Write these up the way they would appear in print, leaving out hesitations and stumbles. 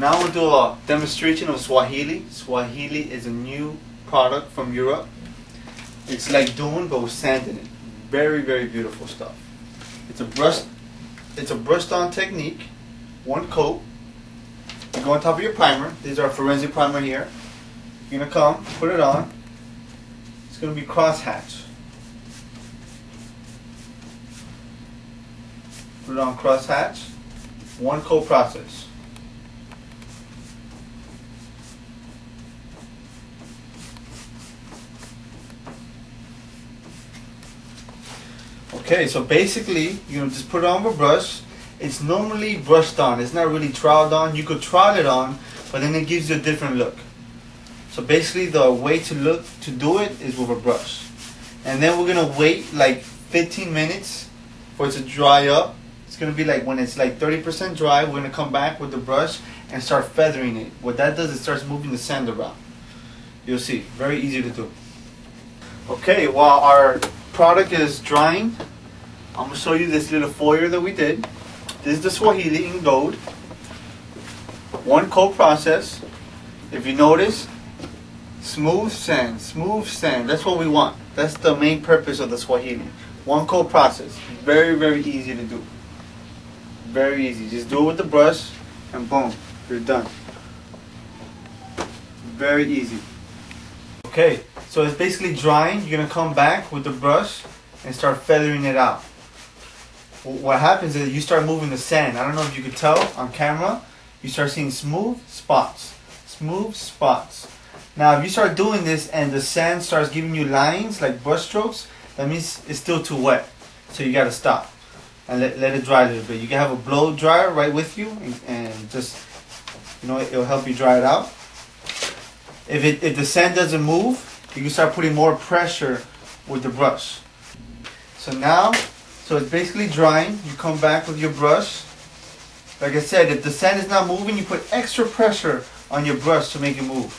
Now we'll do a demonstration of Swahili. Swahili is a new product from Europe. It's like doing but with sand in it. Very, very beautiful stuff. It's a brushed on technique. One coat. You go on top of your primer. These are Firenze primer here. You're gonna come, put it on. It's gonna be crosshatch. Put it on crosshatch. One coat process. Okay, so basically, you're gonna just put it on with a brush. It's normally brushed on. It's not really troweled on. You could trowel it on, but then it gives you a different look. So basically, the way to do it is with a brush. And then we're gonna wait like 15 minutes for it to dry up. It's gonna be like when it's like 30% dry, we're gonna come back with the brush and start feathering it. What that does, it starts moving the sand around. You'll see, very easy to do. Okay, while our product is drying, I'm gonna show you this little foyer that we did. This is the Swahili in gold. One coat process. If you notice, smooth sand, smooth sand. That's what we want. That's the main purpose of the Swahili. One coat process. Very, very easy to do. Very easy. Just do it with the brush and boom, you're done. Very easy. Okay, so it's basically drying. You're gonna come back with the brush and start feathering it out. What happens is you start moving the sand. I don't know if you could tell on camera. You start seeing smooth spots. Smooth spots. Now if you start doing this and the sand starts giving you lines like brush strokes, that means it's still too wet. So you gotta stop and let it dry a little bit. You can have a blow dryer right with you and just, you know, it'll help you dry it out. If the sand doesn't move, you can start putting more pressure with the brush. So it's basically drying. You come back with your brush. Like I said, if the sand is not moving, you put extra pressure on your brush to make it move.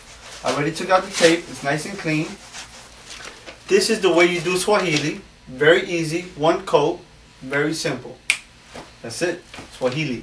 I already took out the tape. It's nice and clean. This is the way you do Swahili. Very easy. One coat. Very simple. That's it. Swahili.